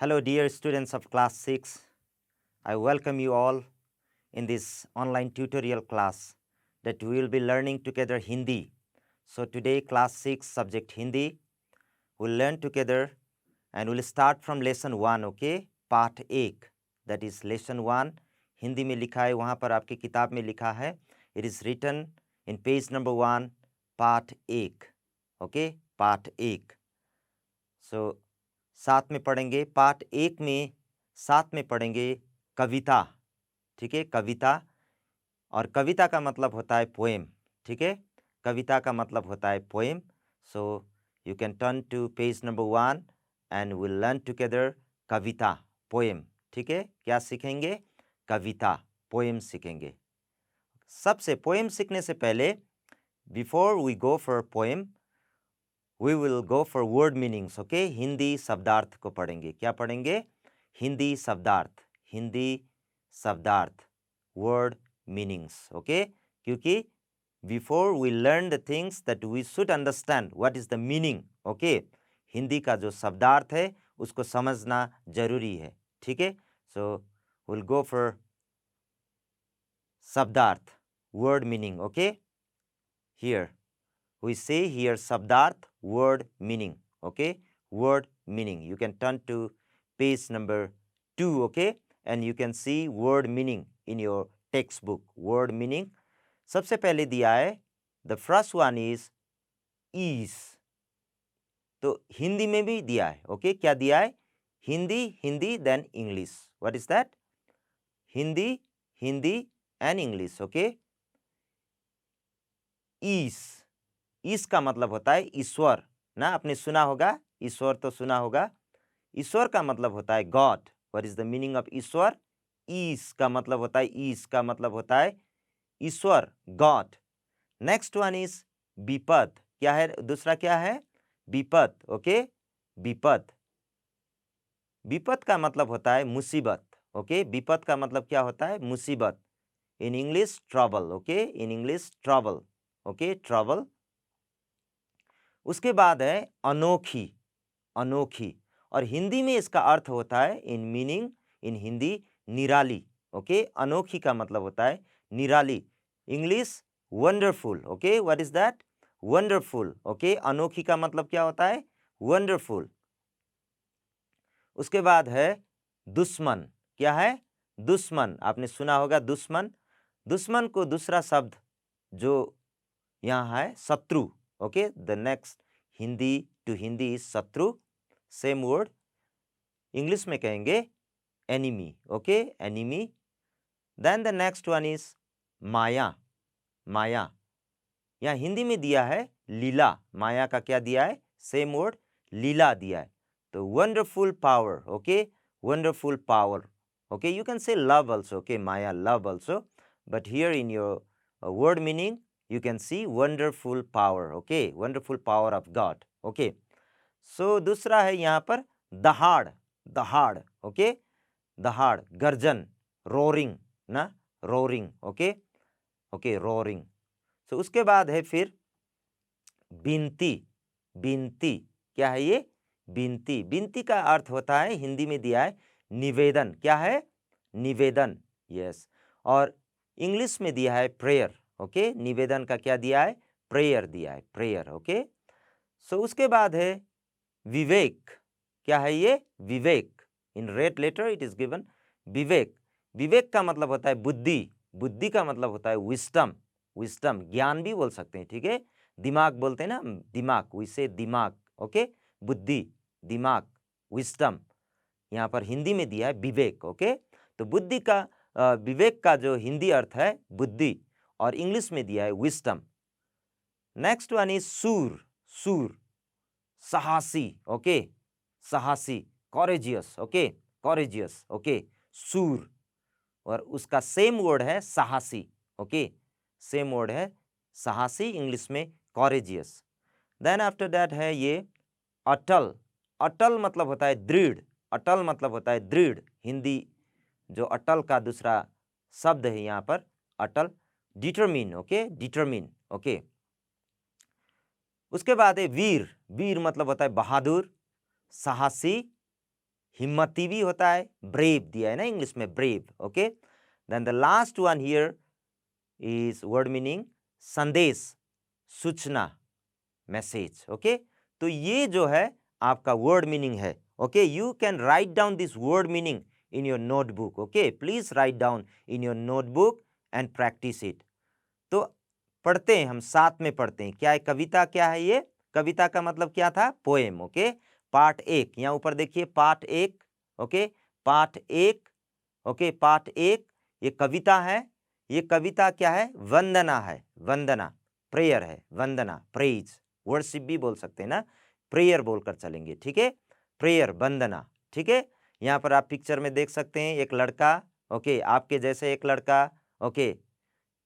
Hello, dear students of class 6. I welcome you all in this online tutorial class that we will be learning together Hindi. So today, class 6 subject Hindi. We'll learn together and we'll start from lesson 1, okay? Part 1. That is lesson 1. Hindi में लिखा है, वहाँ पर आपकी किताब में लिखा है. It is written in page number 1, part 1. Okay? Part 1. So साथ में पढ़ेंगे पार्ट 1 में. साथ में पढ़ेंगे कविता. ठीक है, कविता. और कविता का मतलब होता है पोएम. ठीक है, कविता का मतलब होता है poem. So you can turn to page number 1 and will learn together कविता, पोएम. ठीक है, क्या सीखेंगे? कविता, पोएम सीखेंगे. सबसे पोएम सीखने से पहले, before we go for poem, we will go for word meanings. Okay, Hindi शब्दार्थ को पढ़ेंगे. क्या पढ़ेंगे? हिंदी शब्दार्थ. हिंदी शब्दार्थ, word meanings. Okay, क्योंकि before we learn the things that we should understand what is the meaning. Okay, Hindi का जो शब्दार्थ है उसको समझना जरूरी है. ठीक है, so we'll go for शब्दार्थ, word meaning. Okay, here we say here शब्दार्थ, word meaning. Okay, word meaning. You can turn to page number 2. Okay, and you can see word meaning in your textbook. Word meaning सबसे पहले दिया है, the first one is ease. तो हिंदी में भी दिया है. Okay, क्या दिया है? Hindi then English. What is that? Hindi and English. Okay, ease. ईश का मतलब होता है ईश्वर ना. आपने सुना होगा, ईश्वर तो सुना होगा. ईश्वर का मतलब होता है God. What is the meaning of Ishwar? ईश का मतलब होता है, ईश का मतलब होता है ईश्वर, God. Next one is vipad. क्या है दूसरा? क्या है? विपद. ओके, विपद. विपद का मतलब होता है मुसीबत. ओके, विपद का मतलब क्या होता है? मुसीबत. In English trouble. Okay, in English trouble. Okay, trouble. उसके बाद है अनोखी. अनोखी, और हिंदी में इसका अर्थ होता है, इन मीनिंग इन हिंदी, निराली. ओके, अनोखी का मतलब होता है निराली. English wonderful. Okay, what is that? Wonderful. Okay, अनोखी का मतलब क्या होता है? वंडरफुल. उसके बाद है दुश्मन. क्या है? दुश्मन. आपने सुना होगा दुश्मन. दुश्मन को दूसरा शब्द जो यहाँ है शत्रु. Okay, the next Hindi to Hindi is shatru. Same word English में कहेंगे enemy. Okay, enemy. Then the next one is maya. माया, यहाँ हिंदी में दिया है लीला. माया का क्या दिया है? सेम वर्ड लीला दिया है. तो wonderful power. Okay, wonderful power. Okay, you can say love also. Okay, Maya, love also, but here in your word meaning you can see wonderful power. Okay, wonderful power of God. Okay, so दूसरा है यहाँ पर दहाड़. दहाड़. Okay, दहाड़, गर्जन, roaring ना, roaring. Okay, okay, roaring. So उसके बाद है फिर बिनती. बिनती, क्या है ये? बिनती. बिनती का अर्थ होता है, हिंदी में दिया है निवेदन. क्या है? निवेदन. यस. और इंग्लिश में दिया है प्रेयर. ओके, निवेदन का क्या दिया है? प्रेयर दिया है, प्रेयर. ओके, सो उसके बाद है विवेक. क्या है ये? विवेक. In red letter it is given vivek. विवेक का मतलब होता है बुद्धि. बुद्धि का मतलब होता है विस्डम. विस्डम, ज्ञान भी बोल सकते हैं. ठीक है, दिमाग बोलते हैं ना, दिमाग, वैसे दिमाग. ओके, बुद्धि, दिमाग, विस्डम. यहाँ पर हिंदी में दिया है विवेक. ओके, तो बुद्धि का विवेक का जो हिंदी अर्थ है बुद्धि, और इंग्लिश में दिया है विस्डम. नेक्स्ट वन इज सूर. सूर, साहसी. ओके, साहसी, कॉरेजियस. Okay, courageous. ओके, सूर, और उसका सेम वर्ड है साहसी. ओके, सेम वर्ड है साहसी, इंग्लिश में कॉरेजियस. देन आफ्टर दैट है ये अटल. अटल मतलब होता है दृढ़. अटल मतलब होता है दृढ़. हिंदी जो अटल का दूसरा शब्द है यहाँ पर अटल, डिटरमिन. Okay, determine. ओके, उसके बाद है वीर. वीर मतलब होता है बहादुर, साहसी, हिम्मती भी होता है, ब्रेव दिया है ना इंग्लिश में, brave. Okay, then the last one here is word meaning संदेश, सूचना, मैसेज. ओके, तो ये जो है आपका वर्ड मीनिंग है. Okay, you can write down this word meaning in your notebook. Okay, please write down in your notebook and practise it. तो पढ़ते हैं, हम साथ में पढ़ते हैं. क्या है कविता, क्या है ये कविता का मतलब क्या था, पोएम. ओके, पार्ट 1 यहाँ ऊपर देखिए, part 1. Okay, part 1. Okay, part 1 ये कविता है. ये कविता क्या है, वंदना है, वंदना, प्रेयर है, वंदना, प्रेज, वर्शिप भी बोल सकते हैं ना, प्रेयर बोलकर चलेंगे. ठीक है, प्रेयर, वंदना. ठीक है, यहाँ पर आप पिक्चर में देख सकते हैं एक लड़का. ओके, आपके जैसे एक लड़का. ओके,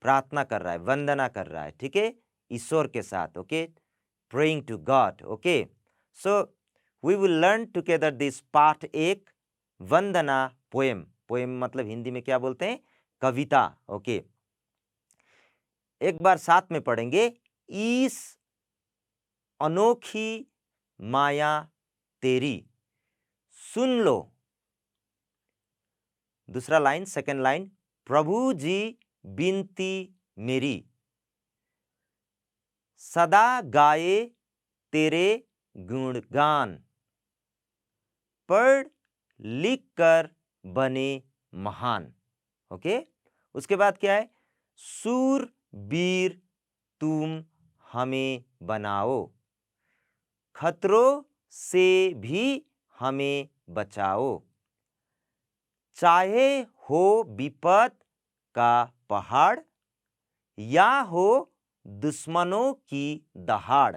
प्रार्थना कर रहा है, वंदना कर रहा है. ठीक है, ईश्वर के साथ. Okay, praying to God. Okay, so we will learn together this part 1 Vandana poem. Poem मतलब हिंदी में क्या बोलते हैं, कविता. ओके, एक बार साथ में पढ़ेंगे. इस अनोखी माया तेरी सुन लो. दूसरा लाइन, सेकंड लाइन, प्रभु जी बिनती मेरी सदा गाए तेरे गुणगान, पढ़ लिख कर बने महान. ओके, उसके बाद क्या है, सूरबीर तुम हमें बनाओ, खतरों से भी हमें बचाओ, चाहे हो विपद का पहाड़ या हो दुश्मनों की दहाड़,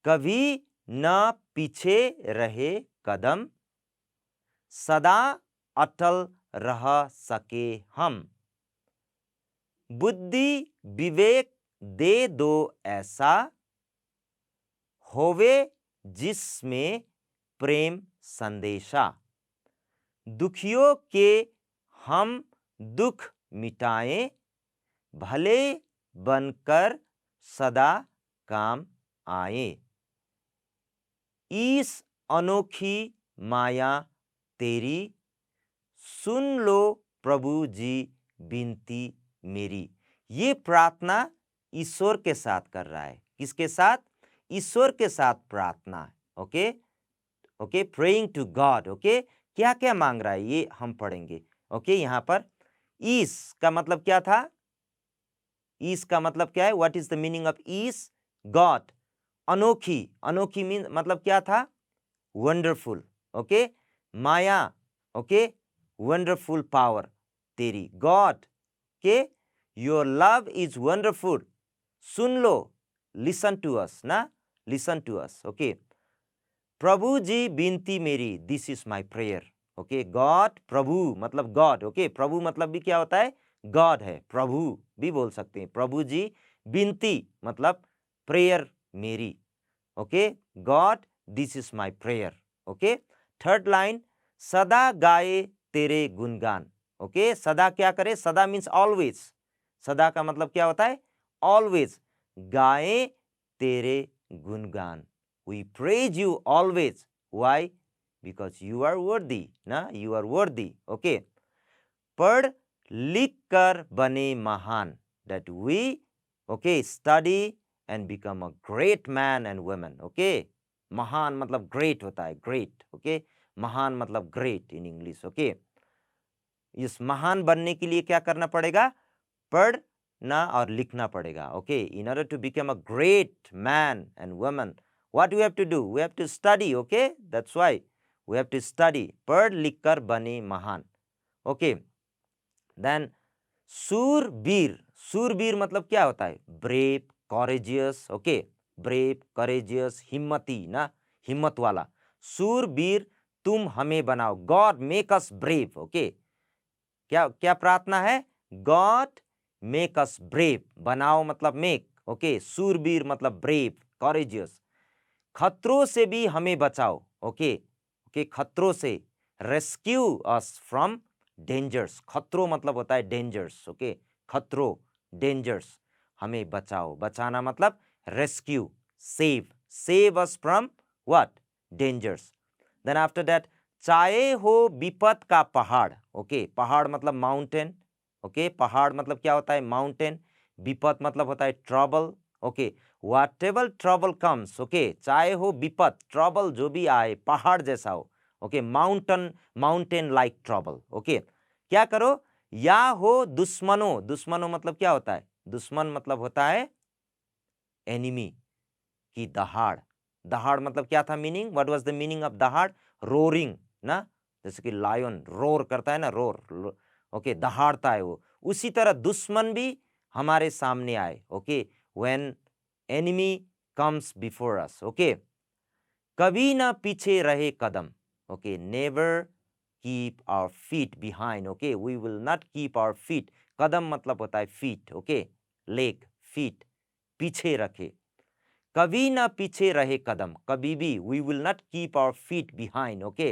कभी न पीछे रहे कदम, सदा अटल रह सके हम, बुद्धि विवेक दे दो ऐसा, होवे जिसमें प्रेम संदेशा, दुखियों के हम दुख मिटाएं, भले बनकर सदा काम आए, इस अनोखी माया तेरी सुन लो प्रभु जी बिनती मेरी. ये प्रार्थना ईश्वर के साथ कर रहा है. किसके साथ, ईश्वर के साथ प्रार्थना. Okay, okay, praying to God. Okay, क्या क्या मांग रहा है ये हम पढ़ेंगे. ओके, यहाँ पर ईस का मतलब क्या था, ईस का मतलब क्या है, what is the meaning of Ish, God. अनोखी, अनोखी मीन मतलब क्या था, वंडरफुल. ओके, माया. ओके, वंडरफुल पावर तेरी, गॉड के योर लव इज वंडरफुल. सुन लो, लिसन टू अस ना, लिसन टू अस. ओके, प्रभु जी बिनती मेरी, this is my prayer. Okay, God, प्रभु मतलब गॉड. ओके, प्रभु मतलब भी क्या होता है, गॉड है, प्रभु भी बोल सकते हैं. प्रभु जी बिनती मतलब प्रेयर मेरी. Okay, God this is my prayer. Okay, third line, सदा गाए तेरे गुणगान. ओके, सदा क्या करे, सदा मीन्स ऑलवेज. सदा का मतलब क्या होता है, ऑलवेज. गाए तेरे गुणगान, we praise you always. Why? Because you are worthy. ना, you are worthy. Okay, पढ़ लिख कर बने महान, that we okay study and become a great man and woman. Okay, महान मतलब great होता है, great. Okay, महान मतलब great in English. Okay, इस महान बनने के लिए क्या करना पड़ेगा, पढ़ना और लिखना पड़ेगा. Okay, in order to become a great man and woman, what we have to do, we have to study. Okay, that's why we have to study. पढ़ लिख कर बने महान. Okay, then सूरबीर. सूरबीर मतलब क्या होता है, brave, courageous. Okay, brave, courageous, हिम्मती ना, हिम्मत वाला. सूरबीर तुम हमें बनाओ, God make us brave. Okay, क्या क्या प्रार्थना है, गॉड मेक अस ब्रेव, बनाओ मतलब मेक. ओके, सूरबीर मतलब ब्रेव, कॉरेजियस. खतरों से भी हमें बचाओ. ओके, ओके, खतरों से, रेस्क्यू अस फ्रॉम डेंजर्स. खतरों मतलब होता है डेंजर्स. ओके, खतरों, डेंजर्स, हमें बचाओ. बचाना मतलब rescue, save, save us from what, dangers. Then after that चाहे हो विपत का पहाड़, ओके, पहाड़ मतलब माउंटेन, ओके, पहाड़ मतलब क्या होता है, माउंटेन, विपत मतलब होता है trouble, okay, whatever trouble comes, okay, चाहे हो विपत, ट्रबल जो भी आए, पहाड़ जैसा हो, okay, mountain, mountain like trouble, okay, क्या करो, या हो दुश्मनों, दुश्मनों मतलब क्या होता है, दुश्मन मतलब होता है एनिमी की दहाड़, दहाड़ मतलब क्या था meaning, what was the meaning of दहाड़, रोरिंग ना, जैसे कि लायन रोर करता है ना, रोर, ओके, दहाड़ता है वो, उसी तरह दुश्मन भी हमारे सामने आए, okay, when enemy comes before us, okay, कभी ना पीछे रहे कदम, okay, never keep our feet behind, okay, we will not keep our feet, कदम मतलब होता है फीट, ओके, लेग, फीट, पीछे रखे, कभी ना पीछे रहे कदम, कभी भी, we will not keep our feet behind, okay,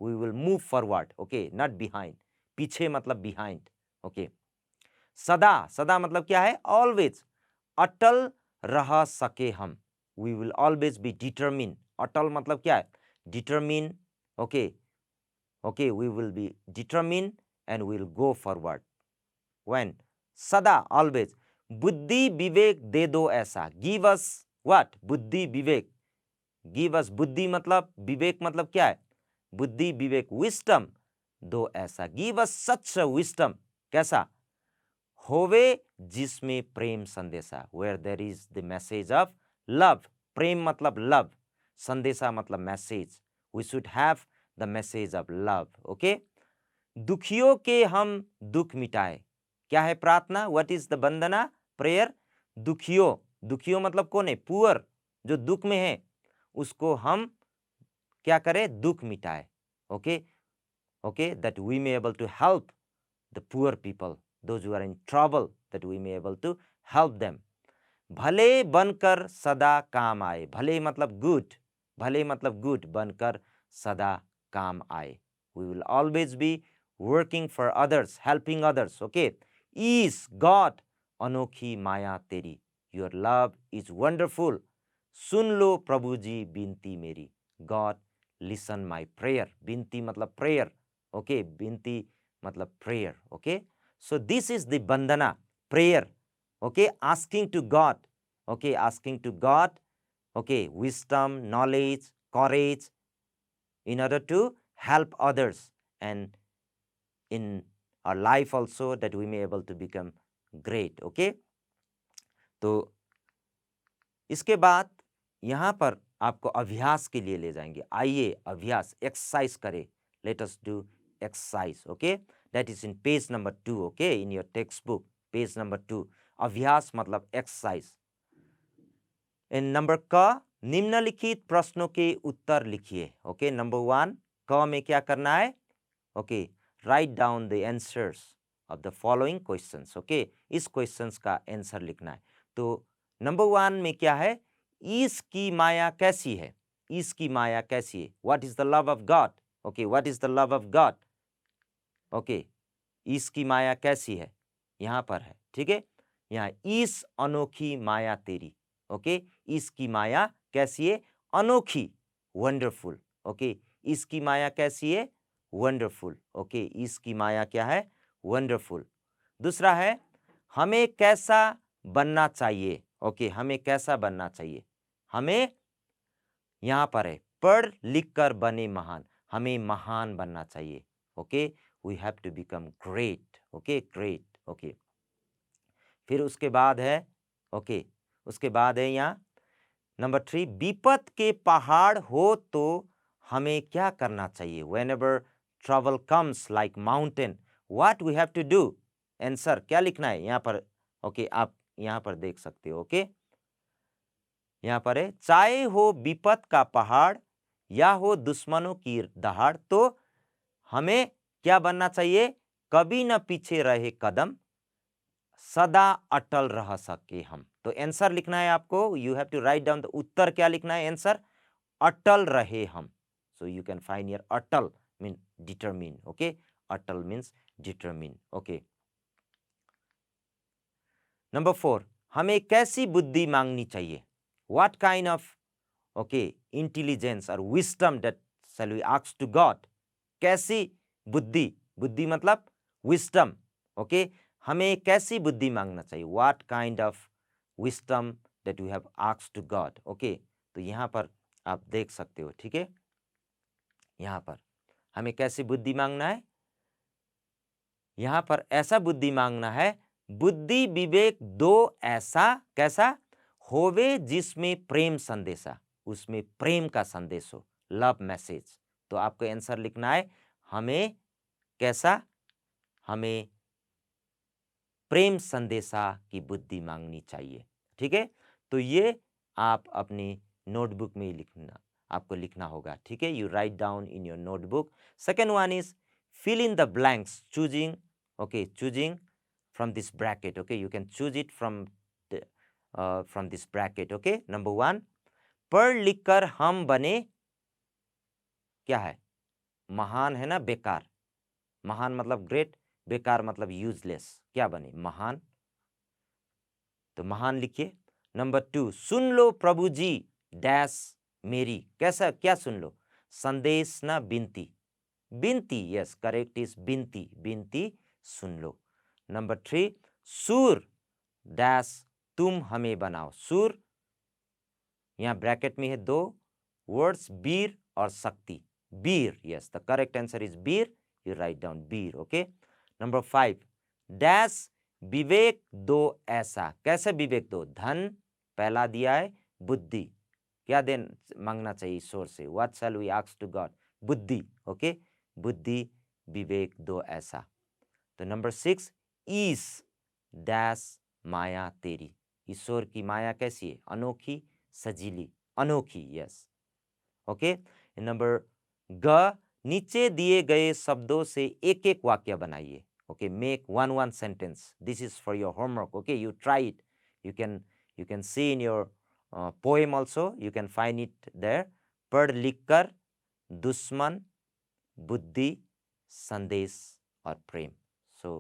we will move forward, okay, not behind, पीछे मतलब बिहाइंड, ओके, सदा, सदा मतलब क्या है, ऑलवेज, अटल रह सके हम, we will always be determine, अटल मतलब क्या है, determine, okay, okay, we will be determine and we will go forward, when, सदा, ऑलवेज, बुद्धि विवेक दे दो ऐसा, गिव अस व्हाट, बुद्धि विवेक, गिव अस, बुद्धि मतलब, विवेक मतलब क्या है, बुद्धि विवेक, विस्डम दो ऐसा, गिव अस सच विस्डम, कैसा, होवे जिसमें प्रेम संदेशा, where there is the message of love, प्रेम मतलब लव, संदेशा मतलब message, we should have the message of love, okay, दुखियों के हम दुख मिटाए, क्या है प्रार्थना, what is the vandana, prayer, दुखियों, दुखियों मतलब कौन है, पुअर, जो दुख में है, उसको हम क्या करें, दुख मिटाए, okay, okay, that we may able to help the poor people, those who are in trouble, that we may able to help them, भले बनकर सदा काम आए, भले मतलब गुड, भले मतलब गुड, बनकर सदा काम आए, we will always be working for others, helping others, okay, is God, अनोखी माया तेरी, योर लव इज वंडरफुल, सुन लो प्रभु जी विनती मेरी, गॉड लिसन माय प्रेयर, विनती मतलब प्रेयर, ओके, विनती मतलब prayer, okay, so this is the vandana, prayer, okay, asking to God, okay, asking to God, okay, wisdom, knowledge, courage, in order to help others, and in our life also, that we may able to become great, okay, तो इसके बाद यहाँ पर आपको अभ्यास के लिए ले जाएंगे, आइए अभ्यास, एक्सरसाइज करें, let us do exercise, okay, that is in page number 2, okay, in your text book, page number 2, अभ्यास मतलब एक्सरसाइज, इन नंबर क, निम्नलिखित प्रश्नों के उत्तर लिखिए, ओके, नंबर 1, क में क्या करना है, okay, right down the answers of the following questions, okay, इस क्वेश्चंस का आंसर लिखना है, तो नंबर 1 में क्या है, ईश की माया कैसी है, ईश की माया कैसी है, what is the love of God, okay, what is the love of God, okay, ईश की माया कैसी है, यहां पर है, ठीक है, यहाँ ईश अनोखी माया तेरी, ओके, इसकी माया कैसी है, अनोखी, वंडरफुल, ओके, इसकी माया कैसी है, वंडरफुल, ओके, इसकी माया क्या है, वंडरफुल, दूसरा है, हमें कैसा बनना चाहिए, ओके, हमें कैसा बनना चाहिए, हमें यहां पर है, पढ़ लिख कर बने महान, हमें महान बनना चाहिए, okay, we have to become great, okay, great, okay, फिर उसके बाद है, ओके, उसके बाद है यहाँ नंबर 3, विपत के पहाड़ हो तो हमें क्या करना चाहिए, whenever trouble comes like mountain, what we have to do, answer क्या लिखना है यहाँ पर, ओके, आप यहाँ पर देख सकते हो, ओके, यहाँ पर है, चाहे हो विपत का पहाड़ या हो दुश्मनों की दहाड़, तो हमें क्या बनना चाहिए, कभी न पीछे रहे कदम, सदा अटल रह सके हम, तो आंसर लिखना है आपको, you have to write down the uttar, क्या लिखना है आंसर, अटल रहे हम, so you can find here atal mean determine, okay, atal means determine, okay, number 4, हमें कैसी बुद्धि मांगनी चाहिए, what kind of, okay, intelligence और wisdom that shall we ask to God, कैसी बुद्धि, बुद्धि मतलब विस्डम, ओके, हमें कैसी बुद्धि मांगना चाहिए, what kind of wisdom that we have asked to God, okay. तो यहाँ पर आप देख सकते हो, ठीक है, यहाँ पर हमें कैसी बुद्धि मांगना है, यहाँ पर ऐसा बुद्धि मांगना है, बुद्धि विवेक दो ऐसा, कैसा होवे जिसमें प्रेम संदेशा, उसमें प्रेम का संदेश हो, लव मैसेज। तो आपको आंसर लिखना है, हमें कैसा, हमें प्रेम संदेशा की बुद्धि मांगनी चाहिए, ठीक है। तो ये आप अपनी नोटबुक में लिखना, आपको लिखना होगा, ठीक है। You write down in your notebook. Second one is fill in the blanks, choosing, okay, choosing from this bracket, okay, you can choose it from this bracket, okay। Number 1, पढ़ लिख कर हम बने, क्या है, महान है ना, बेकार, महान मतलब ग्रेट, बेकार मतलब यूजलेस, क्या बने, महान, तो महान लिखिए। नंबर 2, सुन लो प्रभु जी डैश मेरी, कैसा, क्या सुन लो, संदेश ना बिनती, बिनती, यस करेक्ट इज बिनती, बिनती सुन लो। नंबर 3, सूर डैश तुम हमें बनाओ, सूर, यहां ब्रैकेट में है 2 वर्ड्स, वीर और शक्ति, वीर, yes the correct answer is veer, you write down veer, okay. Number 5, dash विवेक दो ऐसा, कैसे विवेक दो, धन पहला दिया है, बुद्धि, क्या देन मांगना चाहिए ईश्वर से, what shall we ask to God, बुद्धि, ओके, बुद्धि विवेक दो ऐसा। तो नंबर 6, ईस डैश माया तेरी, ईश्वर की माया कैसी है, अनोखी, सजीली, अनोखी, यस, ओके। नंबर ग, नीचे दिए गए शब्दों से एक एक वाक्य बनाइए, okay, make one sentence, this is for your homework, okay, you try it, you can see in your poem also, you can find it there। पढ़ लिख कर, दुश्मन, बुद्धि, संदेश और प्रेम। So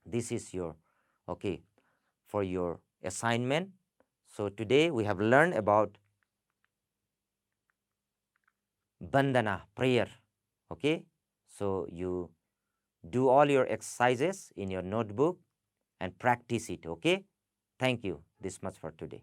this is your, okay, for your assignment। So today we have learned about bandana, prayer, okay। So you do all your exercises in your notebook and practice it, okay। Thank you, this much for today।